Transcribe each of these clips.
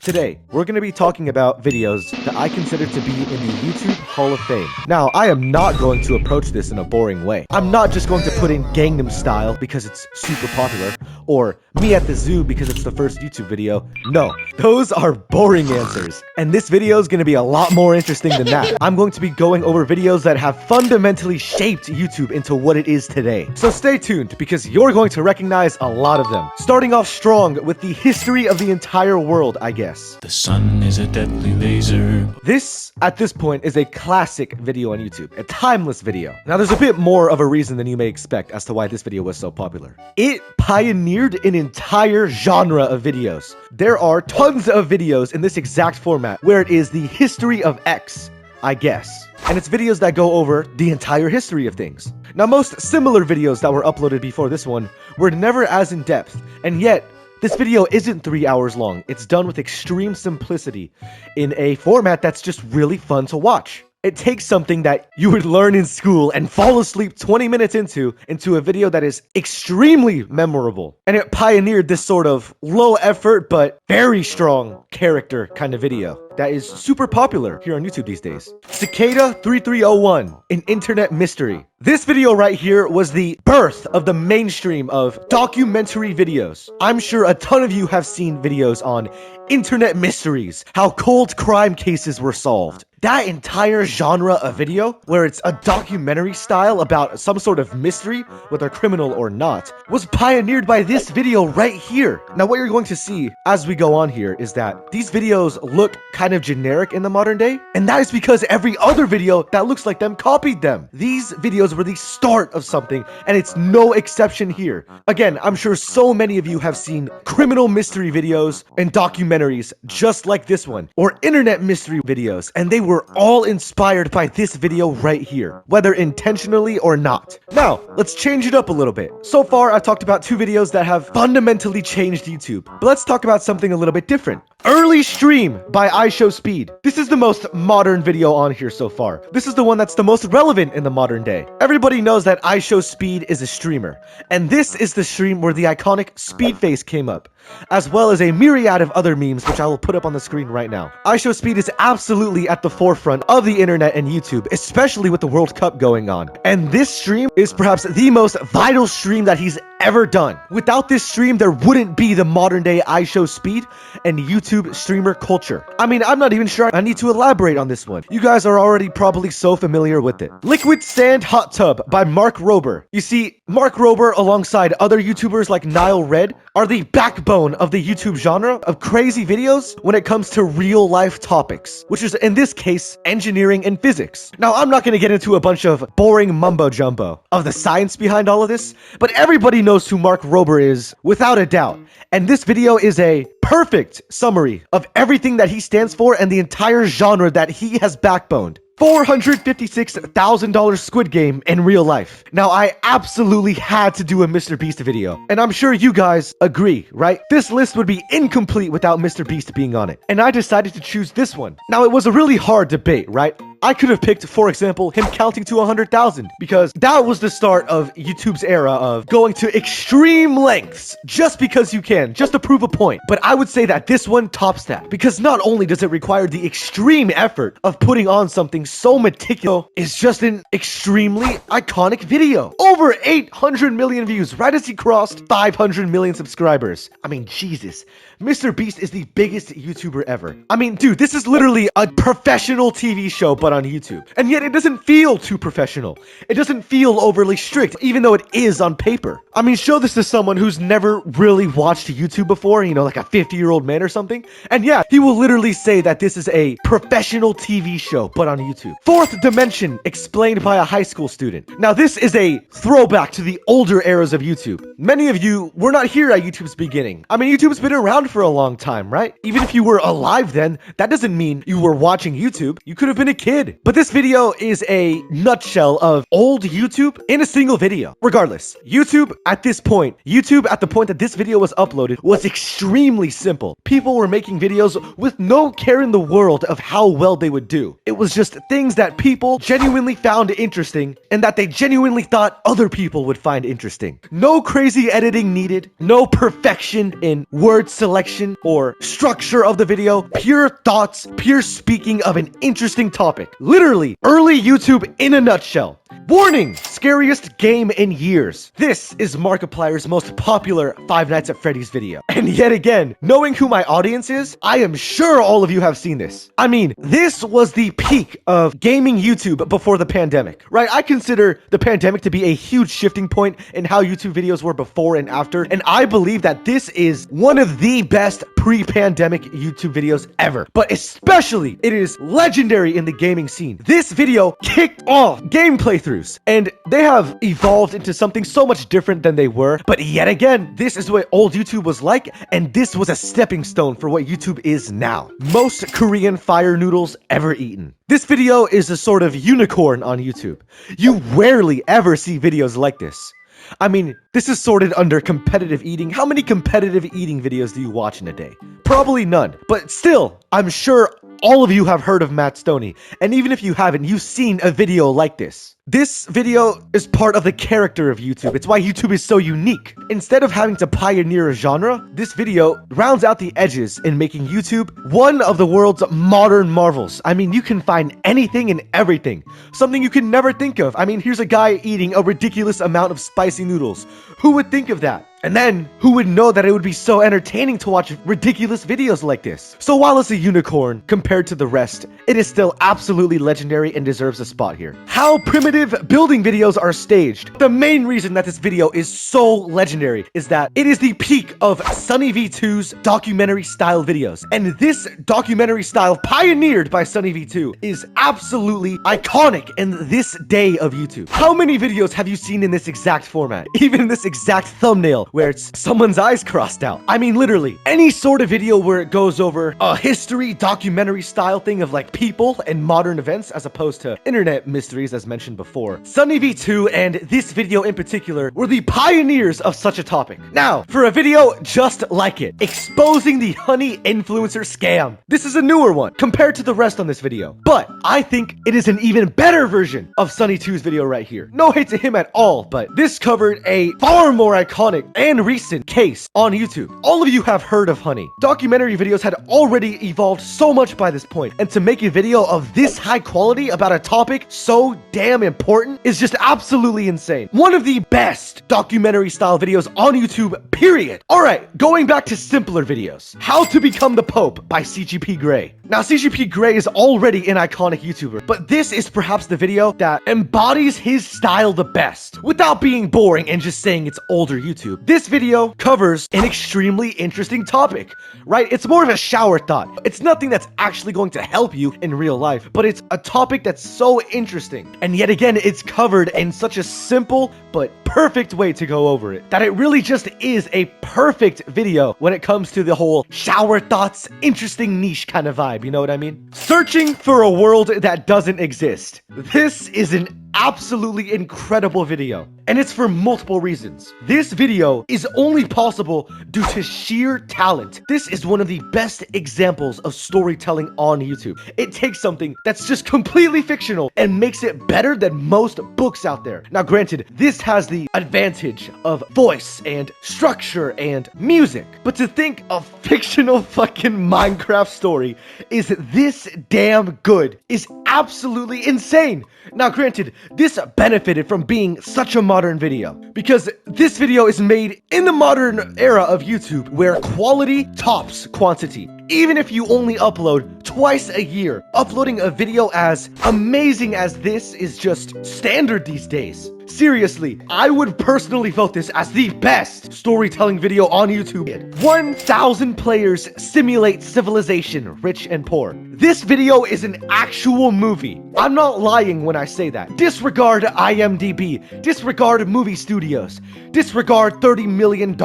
Today, we're going to be talking about videos that I consider to be in the YouTube Hall of Fame. Now, I am not going to approach this in a boring way. I'm not just going to put in Gangnam Style because it's super popular, or me at the zoo because it's the first YouTube video. No, those are boring answers. And this video is going to be a lot more interesting than that. I'm going to be going over videos that have fundamentally shaped YouTube into what it is today. So stay tuned because you're going to recognize a lot of them. Starting off strong with the history of the entire world, I guess. The sun is a deadly laser. This, at this point, is a classic video on YouTube, a timeless video. Now, there's a bit more of a reason than you may expect as to why this video was so popular. It pioneered an entire genre of videos. There are tons of videos in this exact format where it is the history of X, I guess. And it's videos that go over the entire history of things. Now, most similar videos that were uploaded before this one were never as in-depth, and yet, this video isn't 3 hours long. It's done with extreme simplicity in a format that's just really fun to watch. It takes something that you would learn in school and fall asleep 20 minutes into a video that is extremely memorable. And it pioneered this sort of low effort but very strong character kind of video that is super popular here on YouTube these days. Cicada 3301, an internet mystery. This video right here was the birth of the mainstream of documentary videos. I'm sure a ton of you have seen videos on internet mysteries, how cold crime cases were solved. That entire genre of video, where it's a documentary style about some sort of mystery, whether criminal or not, was pioneered by this video right here. Now, what you're going to see as we go on here is that these videos look kind of generic in the modern day, and that is because every other video that looks like them copied them. These videos were the start of something, and it's no exception here. Again, I'm sure so many of you have seen criminal mystery videos and documentaries just like this one, or internet mystery videos, and they were all inspired by this video right here, whether intentionally or not. Now, let's change it up a little bit. So far, I've talked about two videos that have fundamentally changed YouTube, but let's talk about something a little bit different. Early Stream by iShowSpeed. This is the most modern video on here so far. This is the one that's the most relevant in the modern day. Everybody knows that iShowSpeed is a streamer, and this is the stream where the iconic Speed face came up, as well as a myriad of other memes, which I will put up on the screen right now. iShowSpeed is absolutely at the forefront of the internet and YouTube, especially with the World Cup going on. And this stream is perhaps the most vital stream that he's ever done. Without this stream, there wouldn't be the modern day iShowSpeed and YouTube streamer culture. I mean, I'm not even sure I need to elaborate on this one. You guys are already probably so familiar with it. Liquid Sand Hot Tub by Mark Rober. You see, Mark Rober, alongside other YouTubers like Nile Red, are the backbone of the YouTube genre of crazy videos when it comes to real life topics, which is in this case, engineering and physics. Now, I'm not going to get into a bunch of boring mumbo jumbo of the science behind all of this, but everybody knows who Mark Rober is without a doubt. And this video is a perfect summary of everything that he stands for and the entire genre that he has backboned. $456,000 Squid Game in real life. Now, I absolutely had to do a Mr. Beast video, and I'm sure you guys agree, right? This list would be incomplete without Mr. Beast being on it, and I decided to choose this one. Now, it was a really hard debate, right? I could have picked, for example, him counting to 100,000 because that was the start of YouTube's era of going to extreme lengths just because you can, just to prove a point. But I would say that this one tops that because not only does it require the extreme effort of putting on something so meticulous, it's just an extremely iconic video. Over 800 million views right as he crossed 500 million subscribers. I mean, Jesus. Mr. Beast is the biggest YouTuber ever. I mean, dude, this is literally a professional TV show, but on YouTube. And yet it doesn't feel too professional. It doesn't feel overly strict, even though it is on paper. I mean, show this to someone who's never really watched YouTube before, you know, like a 50-year-old man or something. And yeah, he will literally say that this is a professional TV show, but on YouTube. Fourth Dimension, explained by a high school student. Now, this is a throwback to the older eras of YouTube. Many of you were not here at YouTube's beginning. I mean, YouTube's been around for a long time, right? Even if you were alive then, that doesn't mean you were watching YouTube. You could have been a kid did. But this video is a nutshell of old YouTube in a single video. Regardless, YouTube at the point that this video was uploaded was extremely simple. People were making videos with no care in the world of how well they would do. It was just things that people genuinely found interesting and that they genuinely thought other people would find interesting. No crazy editing needed, no perfection in word selection or structure of the video, pure thoughts, pure speaking of an interesting topic. Literally, early YouTube in a nutshell. Warning! Scariest game in years. This is Markiplier's most popular Five Nights at Freddy's video. And yet again, knowing who my audience is, I am sure all of you have seen this. I mean, this was the peak of gaming YouTube before the pandemic, right? I consider the pandemic to be a huge shifting point in how YouTube videos were before and after, and I believe that this is one of the best pre-pandemic YouTube videos ever. But especially, it is legendary in the gaming scene. This video kicked off gameplay throughs, and they have evolved into something so much different than they were. But yet again, this is what old YouTube was like, and this was a stepping stone for what YouTube is now. Most Korean fire noodles ever eaten. This video is a sort of unicorn on YouTube. You rarely ever see videos like this. I mean, this is sorted under competitive eating. How many competitive eating videos do you watch in a day? Probably none. But still, I'm sure all of you have heard of Matt Stoney. And even if you haven't, you've seen a video like this. This video is part of the character of YouTube. It's why YouTube is so unique. Instead of having to pioneer a genre, this video rounds out the edges in making YouTube one of the world's modern marvels. I mean, you can find anything and everything. Something you can never think of. I mean, here's a guy eating a ridiculous amount of spicy noodles. Who would think of that? And then, who would know that it would be so entertaining to watch ridiculous videos like this? So while it's a unicorn compared to the rest, it is still absolutely legendary and deserves a spot here. How primitive building videos are staged. The main reason that this video is so legendary is that it is the peak of Sunny V2's documentary style videos. And this documentary style pioneered by Sunny V2 is absolutely iconic in this day of YouTube. How many videos have you seen in this exact format? Even in this exact thumbnail where it's someone's eyes crossed out. I mean, literally, any sort of video where it goes over a history, documentary style thing of like people and modern events as opposed to internet mysteries as mentioned before. Sunny V2 and this video in particular were the pioneers of such a topic. Now, for a video just like it, exposing the honey influencer scam. This is a newer one compared to the rest on this video, but I think it is an even better version of Sunny 2's video right here. No hate to him at all, but this covered a far more iconic and recent case on YouTube. All of you have heard of honey. Documentary videos had already evolved so much by this point, and to make a video of this high quality about a topic so damn important is just absolutely insane. One of the best documentary style videos on YouTube, period. Alright, going back to simpler videos. How to Become the Pope by CGP Grey. Now, CGP Grey is already an iconic YouTuber, but this is perhaps the video that embodies his style the best, without being boring and just saying it's older YouTube. This video covers an extremely interesting topic, right? It's more of a shower thought. It's nothing that's actually going to help you in real life, but it's a topic that's so interesting. And yet again, it's covered in such a simple but perfect way to go over it, that it really just is a perfect video when it comes to the whole shower thoughts, interesting niche kind of vibe, you know what I mean? Searching for a world that doesn't exist. This is an absolutely incredible video, and it's for multiple reasons. This video is only possible due to sheer talent. This is one of the best examples of storytelling on YouTube. It takes something that's just completely fictional and makes it better than most books out there. Now granted, this has the advantage of voice and structure and music, but to think a fictional fucking Minecraft story is this damn good is absolutely insane. Now granted, this benefited from being such a modern video because this video is made in the modern era of YouTube where quality tops quantity. Even if you only upload twice a year, uploading a video as amazing as this is just standard these days. Seriously, I would personally vote this as the best storytelling video on YouTube. 1,000 players simulate civilization, rich and poor. This video is an actual movie. I'm not lying when I say that. Disregard IMDb, disregard movie studios, disregard $30 million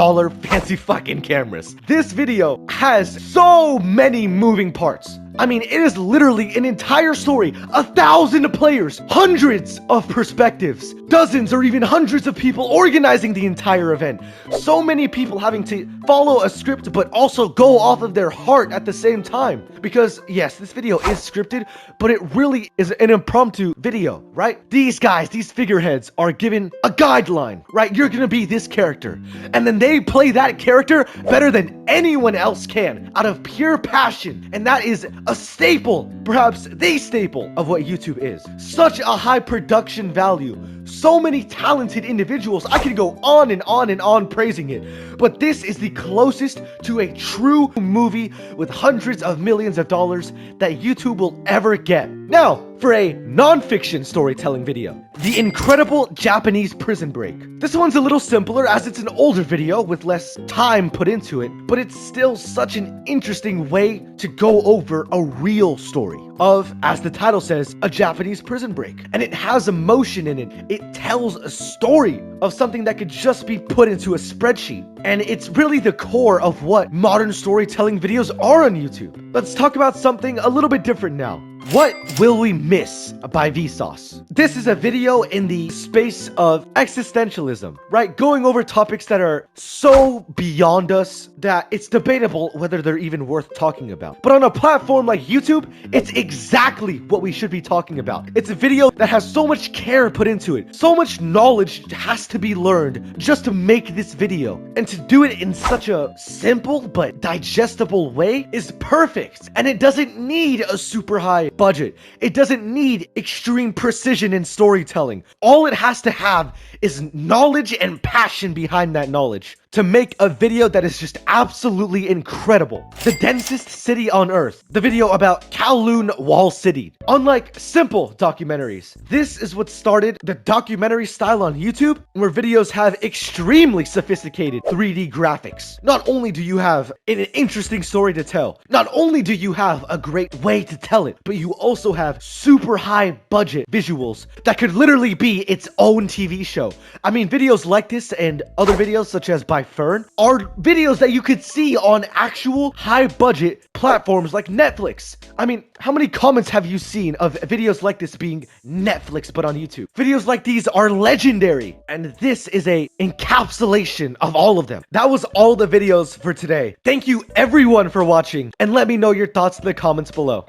fancy fucking cameras. This video has so many moving parts. I mean, it is literally an entire story, 1,000 players, hundreds of perspectives, dozens or even hundreds of people organizing the entire event. So many people having to follow a script, but also go off of their heart at the same time. Because yes, this video is scripted, but it really is an impromptu video, right? These guys, these figureheads are given a guideline, right? You're gonna be this character. And then they play that character better than anyone else can, out of pure passion. And that is a staple, perhaps the staple of what YouTube is. Such a high production value, so many talented individuals. I could go on and on and on praising it, but this is the closest to a true movie with hundreds of millions of dollars that YouTube will ever get. Now, for a non-fiction storytelling video, The Incredible Japanese Prison Break. This one's a little simpler as it's an older video with less time put into it, but it's still such an interesting way to go over a real story of, as the title says, a Japanese prison break. And it has emotion in it. It tells a story of something that could just be put into a spreadsheet. And it's really the core of what modern storytelling videos are on YouTube. Let's talk about something a little bit different now. What Will We Miss by Vsauce. This is a video in the space of existentialism, right? Going over topics that are so beyond us that it's debatable whether they're even worth talking about. But on a platform like YouTube, it's exactly what we should be talking about. It's a video that has so much care put into it. So much knowledge has to be learned just to make this video. And to do it in such a simple but digestible way is perfect. And it doesn't need a super high budget. It doesn't need extreme precision in storytelling. All it has to have is knowledge and passion behind that knowledge to make a video that is just absolutely incredible. The densest city on earth. The video about Kowloon Wall City. Unlike simple documentaries, this is what started the documentary style on YouTube, where videos have extremely sophisticated 3D graphics. Not only do you have an interesting story to tell, not only do you have a great way to tell it, but you also have super high budget visuals that could literally be its own TV show. I mean, videos like this and other videos such as by Fern are videos that you could see on actual high budget platforms like Netflix. I mean, how many comments have you seen of videos like this being Netflix but on YouTube? Videos like these are legendary, and this is a encapsulation of all of them. That was all the videos for today. Thank you everyone for watching, and let me know your thoughts in the comments below.